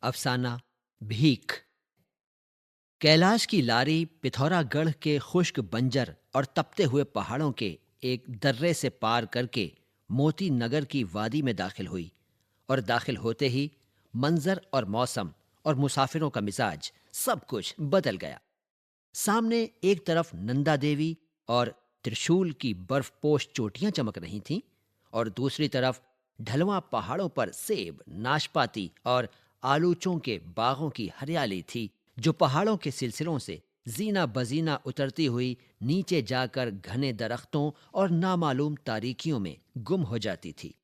अफसाना भीख। कैलाश की लारी पिथौरागढ़ के खुश्क बंजर और तपते हुए पहाड़ों के एक दर्रे से पार करके मोती नगर की वादी में दाखिल हुई। और दाखिल होते ही मंजर और मौसम और मुसाफिरों का मिजाज सब कुछ बदल गया। सामने एक तरफ नंदा देवी और त्रिशूल की बर्फपोश चोटियां चमक रही थीं, और दूसरी तरफ ढलवां पहाड़ों पर सेब, नाशपाती और आलूचों के बागों की हरियाली थी, जो पहाड़ों के सिलसिलों से जीना बजीना उतरती हुई नीचे जाकर घने दरख्तों और नामालूम तारीकियों में गुम हो जाती थी।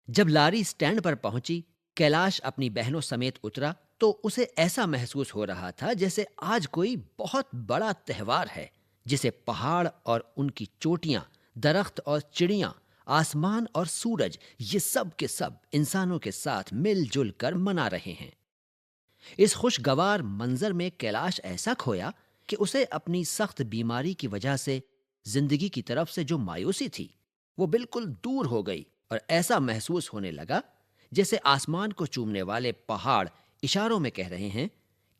जब लारी स्टैंड पर पहुंची, कैलाश अपनी बहनों समेत उतरा तो उसे ऐसा महसूस हो रहा था जैसे आज कोई बहुत बड़ा त्योहार है, जिसे पहाड़ और उनकी चोटियां, दरख्त और चिड़ियां, आसमान और सूरज, ये सब के सब इंसानों के साथ मिलजुल कर मना रहे हैं। इस खुशगवार मंजर में कैलाश ऐसा खोया कि उसे अपनी सख्त बीमारी की वजह से जिंदगी की तरफ से जो मायूसी थी, वो बिल्कुल दूर हो गई, और ऐसा महसूस होने लगा जैसे आसमान को चूमने वाले पहाड़ इशारों में कह रहे हैं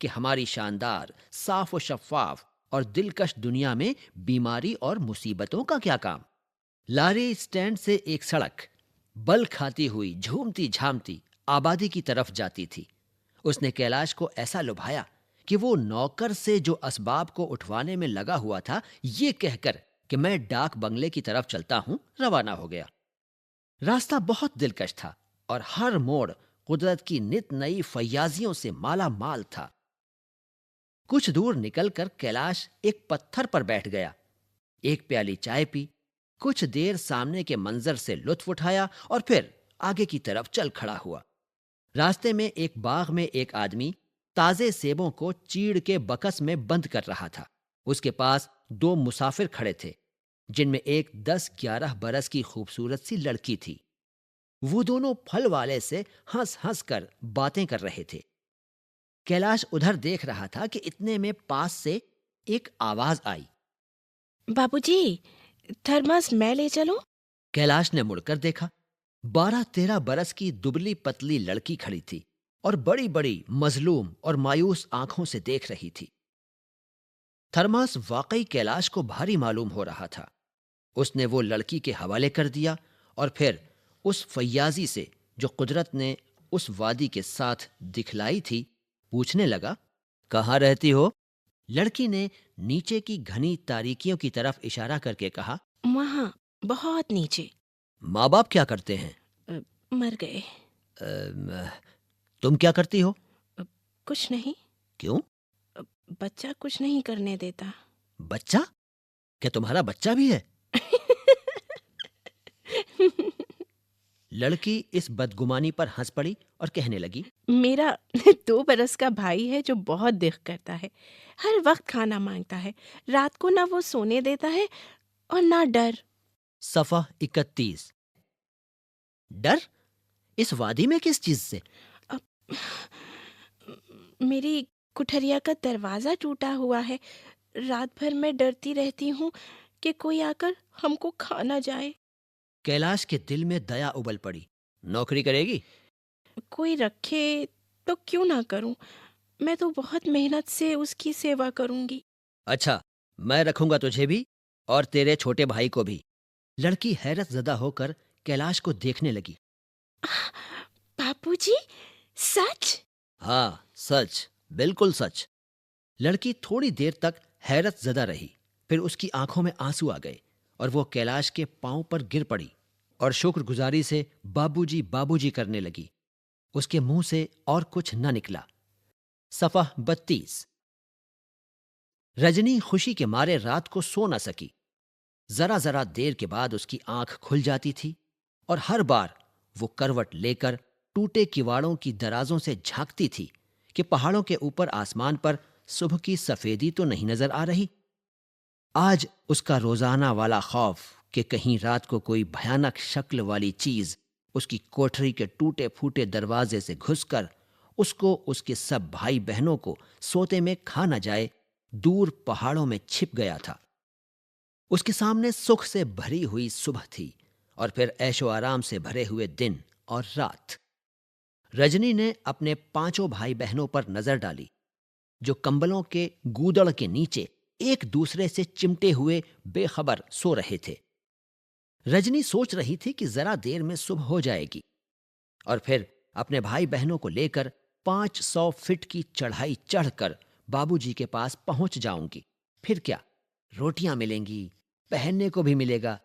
कि हमारी शानदार, साफ व शफाफ और दिलकश दुनिया में बीमारी और मुसीबतों का क्या काम। लारी स्टैंड से एक सड़क बल खाती हुई झूमती झामती आबादी की तरफ जाती थी। उसने कैलाश को ऐसा लुभाया कि वो नौकर से जो असबाब को उठवाने में लगा हुआ था, ये कहकर कि मैं डाक बंगले की तरफ चलता हूं, रवाना हो गया। रास्ता बहुत दिलकश था और हर मोड़ कुदरत की नित नई फैयाजियों से माला माल था। कुछ दूर निकलकर कैलाश एक पत्थर पर बैठ गया, एक प्याली चाय पी, कुछ देर सामने के मंजर से लुत्फ उठाया और फिर आगे की तरफ चल खड़ा हुआ। रास्ते में एक बाग में एक आदमी ताजे सेबों को चीड़ के बकस में बंद कर रहा था। उसके पास दो मुसाफिर खड़े थे, जिनमें एक 10-11 बरस की खूबसूरत सी लड़की थी। वो दोनों फल वाले से हंस हंस कर बातें कर रहे थे। कैलाश उधर देख रहा था कि इतने में पास से एक आवाज आई। बाबूजी, थर्मस मैं ले चलूं? कैलाश ने मुड़कर देखा। 12-13 बरस की दुबली पतली लड़की खड़ी थी और बड़ी बड़ी मजलूम और मायूस आंखों से देख रही थी। थर्मास वाकई कैलाश को भारी मालूम हो रहा था। उसने वो लड़की के हवाले कर दिया और फिर उस फैयाजी से जो कुदरत ने उस वादी के साथ दिखलाई थी, पूछने लगा, कहाँ रहती हो? लड़की ने नीचे की घनी तारीकियों की तरफ इशारा करके कहा, वहाँ, बहुत नीचे। माँ बाप क्या करते हैं? अ, मर गए। "अम, तुम क्या करती हो?" अ, कुछ नहीं। क्यों? अ, बच्चा कुछ नहीं करने देता। बच्चा? क्या तुम्हारा बच्चा भी है? लड़की इस बदगुमानी पर हंस पड़ी और कहने लगी, मेरा 2 बरस का भाई है जो बहुत दिख करता है। हर वक्त खाना मांगता है। रात को ना वो सोने देता है और ना डर। सफ़ा 31। डर? इस वादी में किस चीज से? अब मेरी कुठरिया का दरवाजा टूटा हुआ है। रात भर मैं डरती रहती हूँ कि कोई आकर हमको खा ना जाए। कैलाश के दिल में दया उबल पड़ी। नौकरी करेगी? कोई रखे तो क्यों ना करूं। मैं तो बहुत मेहनत से उसकी सेवा करूंगी। अच्छा, मैं रखूंगा तुझे भी और तेरे छोटे भाई को भी। लड़की हैरत जदा होकर कैलाश को देखने लगी। बापूजी, सच? हाँ, सच, बिल्कुल सच। लड़की थोड़ी देर तक हैरत जदा रही, फिर उसकी आंखों में आंसू आ गए और वो कैलाश के पांव पर गिर पड़ी और शुक्रगुजारी से बाबूजी बाबूजी करने लगी। उसके मुंह से और कुछ न निकला। सफ़ा 32। रजनी खुशी के मारे रात को सो न सकी। जरा जरा देर के बाद उसकी आंख खुल जाती थी और हर बार वो करवट लेकर टूटे किवाड़ों की दराजों से झांकती थी कि पहाड़ों के ऊपर आसमान पर सुबह की सफेदी तो नहीं नजर आ रही। आज उसका रोजाना वाला खौफ कि कहीं रात को कोई भयानक शक्ल वाली चीज उसकी कोठरी के टूटे फूटे दरवाजे से घुसकर उसको, उसके सब भाई बहनों को सोते में खा न जाए, दूर पहाड़ों में छिप गया था। उसके सामने सुख से भरी हुई सुबह थी और फिर ऐशो आराम से भरे हुए दिन और रात। रजनी ने अपने पांचों भाई बहनों पर नजर डाली, जो कंबलों के गूदड़ के नीचे एक दूसरे से चिमटे हुए बेखबर सो रहे थे। रजनी सोच रही थी कि जरा देर में सुबह हो जाएगी और फिर अपने भाई बहनों को लेकर 500 फीट की चढ़ाई चढ़कर बाबूजी के पास पहुंच जाऊंगी। फिर क्या, रोटियां मिलेंगी, पहनने को भी मिलेगा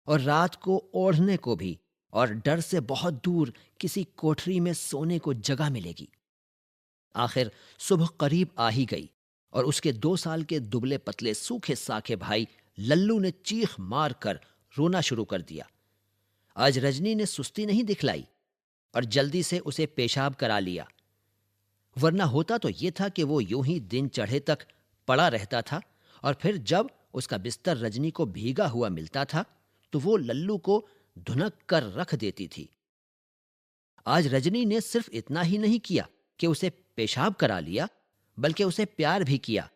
और रात को ओढ़ने को भी, और डर से बहुत दूर किसी कोठरी में सोने को जगह मिलेगी। आखिर सुबह करीब आ ही गई और उसके 2 साल के दुबले पतले सूखे साखे भाई लल्लू ने चीख मार कर रोना शुरू कर दिया। आज रजनी ने सुस्ती नहीं दिखलाई और जल्दी से उसे पेशाब करा लिया, वरना होता तो ये था कि वो यूं ही दिन चढ़े तक पड़ा रहता था और फिर जब उसका बिस्तर रजनी को भीगा हुआ मिलता था तो वो लल्लू को धुनक कर रख देती थी। आज रजनी ने सिर्फ इतना ही नहीं किया कि उसे पेशाब करा लिया, बल्कि उसे प्यार भी किया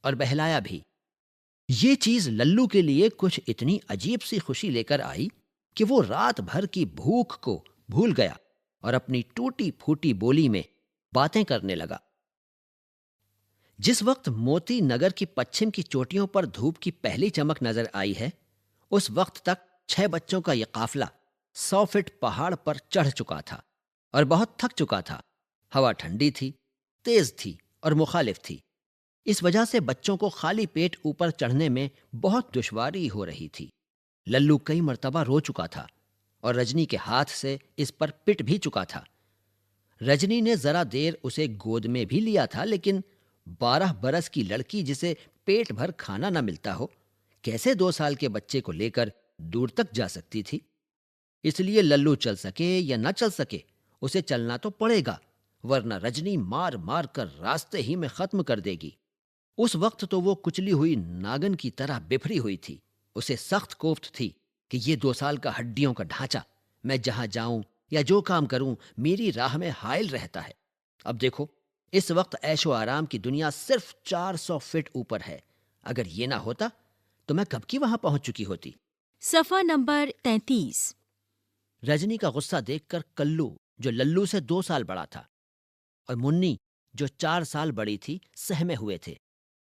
और बहलाया भी। ये चीज लल्लू के लिए कुछ इतनी अजीब सी खुशी लेकर आई कि वो रात भर की भूख को भूल गया और अपनी टूटी फूटी बोली में बातें करने लगा। जिस वक्त मोती नगर की पश्चिम की चोटियों पर धूप की पहली चमक नजर आई है, उस वक्त तक 6 बच्चों का यह काफिला 100 फीट पहाड़ पर चढ़ चुका था और बहुत थक चुका था। हवा ठंडी थी, तेज थी और मुखालिफ थी। इस वजह से बच्चों को खाली पेट ऊपर चढ़ने में बहुत दुश्वारी हो रही थी। लल्लू कई मर्तबा रो चुका था और रजनी के हाथ से इस पर पिट भी चुका था। रजनी ने जरा देर उसे गोद में भी लिया था, लेकिन 12 बरस की लड़की जिसे पेट भर खाना न मिलता हो, कैसे 2 साल के बच्चे को लेकर दूर तक जा सकती थी। इसलिए लल्लू चल सके या न चल सके, उसे चलना तो पड़ेगा, वरना रजनी मार मार कर रास्ते ही में खत्म कर देगी। उस वक्त तो वो कुचली हुई नागन की तरह बिफरी हुई थी। उसे सख्त कोफ्त थी कि ये 2 साल का हड्डियों का ढांचा, मैं जहां जाऊं या जो काम करूं मेरी राह में हायल रहता है। अब देखो, इस वक्त ऐशो आराम की दुनिया सिर्फ 400 फीट ऊपर है। अगर ये ना होता तो मैं कब की वहां पहुंच चुकी होती। सफ़ा नंबर 33। रजनी का गुस्सा देखकर कल्लू, जो लल्लू से 2 साल बड़ा था, और मुन्नी, जो 4 साल बड़ी थी, सहमे हुए थे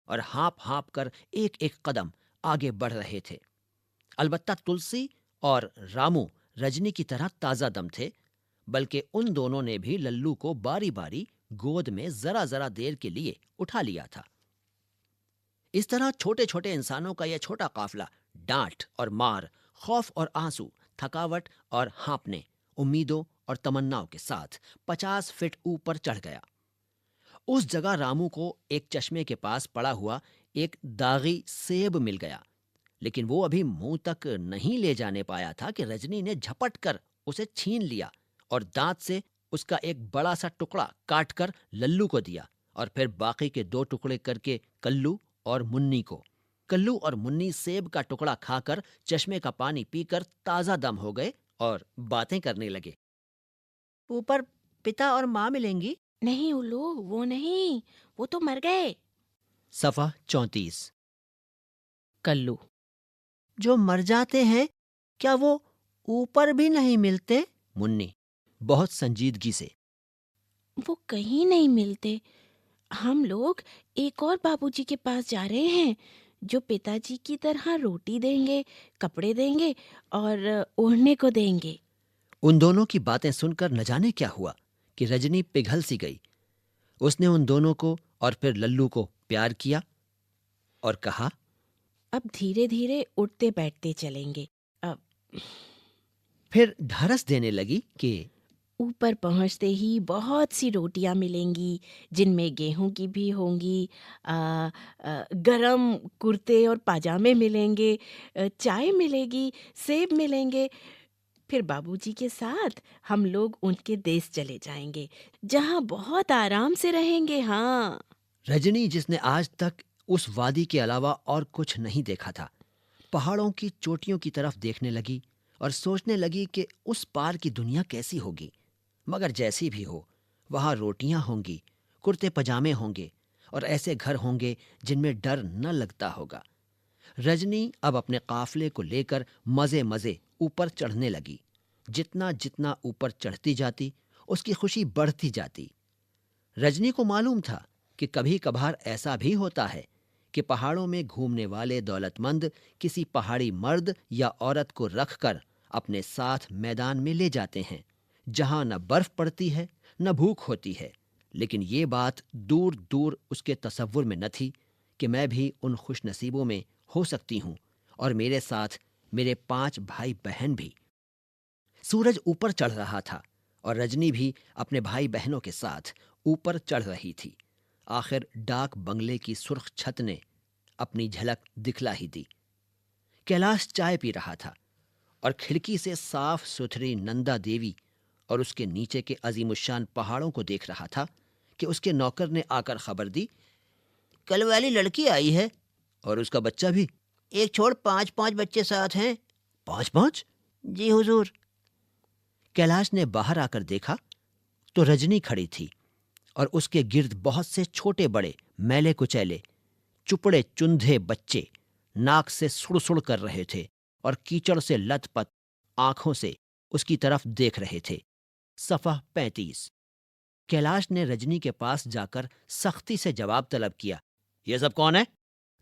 और हाँप हाँप कर एक एक कदम आगे बढ़ रहे थे। अलबत्ता तुलसी और रामू रजनी की तरह ताजा दम थे, बल्कि उन दोनों ने भी लल्लू को बारी बारी गोद में जरा जरा देर के लिए उठा लिया था। इस तरह छोटे छोटे इंसानों का यह छोटा काफिला डांट और मार, खौफ और आंसू, थकावट और हाँपने, उम्मीदों और तमन्नाओं के साथ 50 फीट ऊपर चढ़ गया। उस जगह रामू को एक चश्मे के पास पड़ा हुआ एक दागी सेब मिल गया, लेकिन वो अभी मुंह तक नहीं ले जाने पाया था कि रजनी ने झपट कर उसे छीन लिया और दांत से उसका एक बड़ा सा टुकड़ा काट कर लल्लू को दिया और फिर बाकी के 2 टुकड़े करके कल्लू और मुन्नी को। कल्लू और मुन्नी सेब का टुकड़ा खाकर चश्मे का पानी पीकर ताजा दम हो गए और बातें करने लगे। ऊपर पिता और माँ मिलेंगी। नहीं उल्लू, वो नहीं, वो तो मर गए। सफ़ा 34। कल्लू, जो मर जाते हैं क्या वो ऊपर भी नहीं मिलते? मुन्नी, बहुत संजीदगी से। वो कहीं नहीं मिलते। हम लोग एक और बाबूजी के पास जा रहे हैं, जो पिताजी की तरह रोटी देंगे, कपड़े देंगे और ओढ़ने को देंगे। उन दोनों की बातें सुनकर न जाने क्या हुआ कि रजनी पिघल सी गई। उसने उन दोनों को और फिर लल्लू को प्यार किया और कहा, अब धीरे धीरे उठते बैठते चलेंगे। अब फिर ढारस देने लगी कि ऊपर पहुंचते ही बहुत सी रोटियां मिलेंगी, जिनमें गेहूं की भी होंगी। गरम कुर्ते और पाजामे मिलेंगे, चाय मिलेगी, सेब मिलेंगे। फिर बाबूजी के साथ हम लोग उनके देश चले जाएंगे, जहां बहुत आराम से रहेंगे। हाँ। रजनी, जिसने आज तक उस वादी के अलावा और कुछ नहीं देखा था, पहाड़ों की चोटियों की तरफ देखने लगी और सोचने लगी कि उस पार की दुनिया कैसी होगी। मगर जैसी भी हो, वहां रोटियां होंगी, कुर्ते पजामे होंगे और ऐसे घर होंगे जिनमें डर न लगता होगा। रजनी अब अपने काफिले को लेकर मजे मजे ऊपर चढ़ने लगी। जितना जितना ऊपर चढ़ती जाती, उसकी खुशी बढ़ती जाती। रजनी को मालूम था कि कभी कभार ऐसा भी होता है कि पहाड़ों में घूमने वाले दौलतमंद किसी पहाड़ी मर्द या औरत को रखकर अपने साथ मैदान में ले जाते हैं, जहां न बर्फ पड़ती है न भूख होती है। लेकिन ये बात दूर दूर उसके तसव्वुर में न थी कि मैं भी उन खुशनसीबों में हो सकती हूँ, और मेरे साथ मेरे 5 भाई बहन भी। सूरज ऊपर चढ़ रहा था और रजनी भी अपने भाई बहनों के साथ ऊपर चढ़ रही थी। आखिर डाक बंगले की सुर्ख छत ने अपनी झलक दिखला ही दी। कैलाश चाय पी रहा था और खिड़की से साफ सुथरी नंदा देवी और उसके नीचे के अजीमुशान पहाड़ों को देख रहा था कि उसके नौकर ने आकर खबर दी, कल वाली लड़की आई है और उसका बच्चा भी। एक छोड़ 5-5 बच्चे साथ हैं। 5-5? जी हुजूर। कैलाश ने बाहर आकर देखा तो रजनी खड़ी थी और उसके गिर्द बहुत से छोटे बड़े मैले कुचैले चुपड़े चुंधे बच्चे नाक से सुड़-सुड़ कर रहे थे और कीचड़ से लथपथ आंखों से उसकी तरफ देख रहे थे। सफ़ा 35। कैलाश ने रजनी के पास जाकर सख्ती से जवाब तलब किया, ये सब कौन है?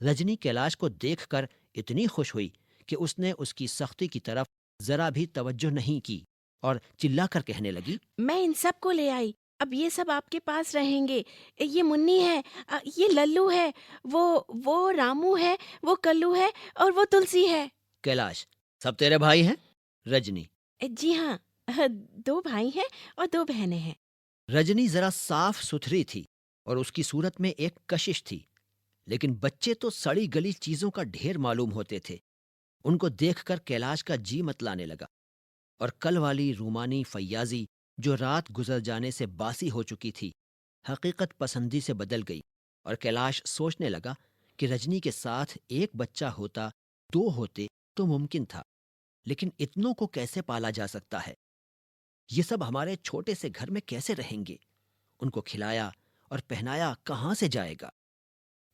रजनी कैलाश को देखकर इतनी खुश हुई कि उसने उसकी सख्ती की तरफ जरा भी तवज्जो नहीं की और चिल्लाकर कहने लगी, मैं इन सब को ले आई। अब ये सब आपके पास रहेंगे। ये मुन्नी है, ये लल्लू है, वो रामू है, वो कल्लू है और वो तुलसी है। कैलाश, सब तेरे भाई हैं? रजनी, जी हाँ, 2 भाई हैं और 2 बहनें हैं। रजनी जरा साफ सुथरी थी और उसकी सूरत में एक कशिश थी, लेकिन बच्चे तो सड़ी गली चीजों का ढेर मालूम होते थे। उनको देखकर कैलाश का जी मतलाने लगा और कल वाली रूमानी फैयाजी जो रात गुजर जाने से बासी हो चुकी थी, हकीकत पसंदी से बदल गई। और कैलाश सोचने लगा कि रजनी के साथ एक बच्चा होता, 2 होते तो मुमकिन था, लेकिन इतनों को कैसे पाला जा सकता है? ये सब हमारे छोटे से घर में कैसे रहेंगे? उनको खिलाया और पहनाया कहाँ से जाएगा?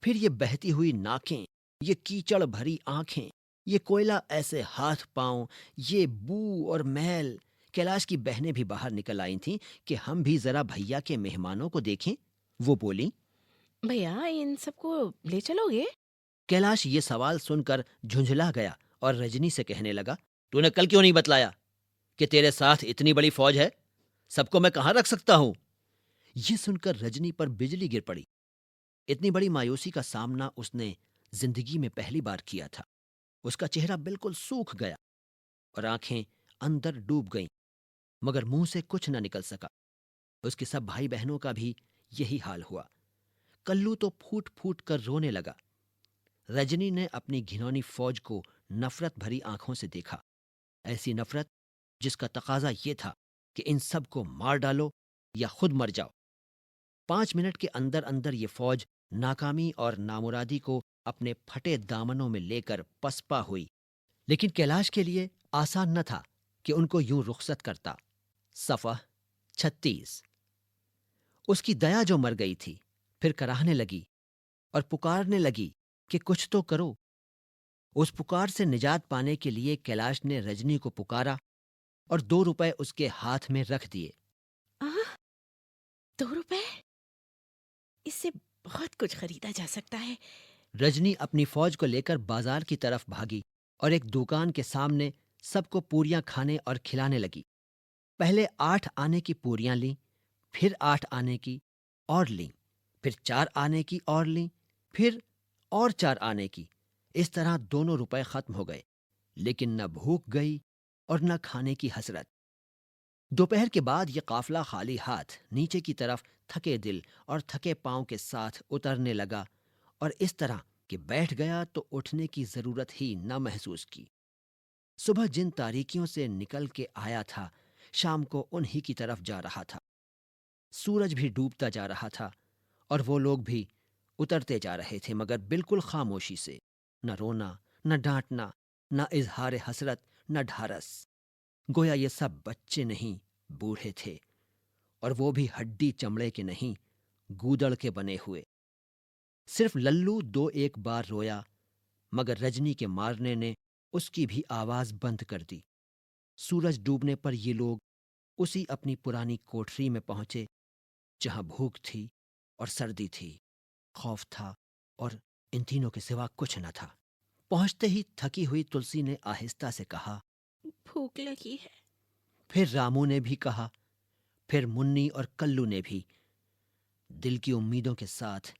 फिर ये बहती हुई नाकें, ये कीचड़ भरी आंखें, ये कोयला ऐसे हाथ पांव, ये बू और मैल। कैलाश की बहनें भी बाहर निकल आई थीं कि हम भी जरा भैया के मेहमानों को देखें। वो बोली, भैया इन सबको ले चलोगे? कैलाश ये सवाल सुनकर झुंझला गया और रजनी से कहने लगा, तूने कल क्यों नहीं बतलाया कि तेरे साथ इतनी बड़ी फौज है? सबको मैं कहाँ रख सकता हूं? ये सुनकर रजनी पर बिजली गिर पड़ी। इतनी बड़ी मायूसी का सामना उसने जिंदगी में पहली बार किया था। उसका चेहरा बिल्कुल सूख गया और आंखें अंदर डूब गईं, मगर मुंह से कुछ न निकल सका। उसके सब भाई बहनों का भी यही हाल हुआ। कल्लू तो फूट फूट कर रोने लगा। रजनी ने अपनी घिनौनी फौज को नफरत भरी आंखों से देखा, ऐसी नफरत जिसका तकाजा ये था कि इन सब को मार डालो या खुद मर जाओ। 5 मिनट के अंदर अंदर ये फौज नाकामी और नामुरादी को अपने फटे दामनों में लेकर पसपा हुई। लेकिन कैलाश के लिए आसान न था कि उनको यूं रुखसत करता। सफ़ा 36। उसकी दया जो मर गई थी, फिर कराहने लगी और पुकारने लगी कि कुछ तो करो। उस पुकार से निजात पाने के लिए कैलाश ने रजनी को पुकारा और 2 रुपए उसके हाथ में रख दिए। आह, 2 रुपए? इससे बहुत कुछ खरीदा जा सकता है। रजनी अपनी फौज को लेकर बाजार की तरफ भागी और एक दुकान के सामने सबको पूरियां खाने और खिलाने लगी। पहले 8 आने की पूरियां लीं, फिर 8 आने की और लीं, फिर 4 आने की और लीं, फिर और 4 आने की। इस तरह दोनों रुपए खत्म हो गए, लेकिन न भूख गई और न खाने की हसरत। दोपहर के बाद ये काफला खाली हाथ नीचे की तरफ थके दिल और थके पांव के साथ उतरने लगा और इस तरह कि बैठ गया तो उठने की जरूरत ही न महसूस की। सुबह जिन तारीकियों से निकल के आया था, शाम को उन्हीं की तरफ जा रहा था। सूरज भी डूबता जा रहा था और वो लोग भी उतरते जा रहे थे, मगर बिल्कुल खामोशी से। न रोना, न डांटना, न इजहार हसरत, न ढारस। गोया ये सब बच्चे नहीं, बूढ़े थे, और वो भी हड्डी चमड़े के नहीं, गूदड़ के बने हुए। सिर्फ लल्लू 2-1 बार रोया, मगर रजनी के मारने ने उसकी भी आवाज बंद कर दी। सूरज डूबने पर ये लोग उसी अपनी पुरानी कोठरी में पहुंचे जहां भूख थी और सर्दी थी, खौफ था और इन तीनों के सिवा कुछ न था। पहुंचते ही थकी हुई तुलसी ने आहिस्ता से कहा। भूख लगी है। फिर रामू ने भी कहा। फिर मुन्नी और कल्लू ने भी। दिल की उम्मीदों के साथ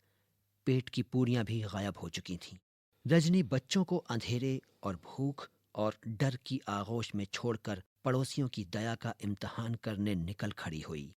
पेट की पूरियां भी गायब हो चुकी थीं। रजनी बच्चों को अंधेरे और भूख और डर की आगोश में छोड़कर पड़ोसियों की दया का इम्तिहान करने निकल खड़ी हुई।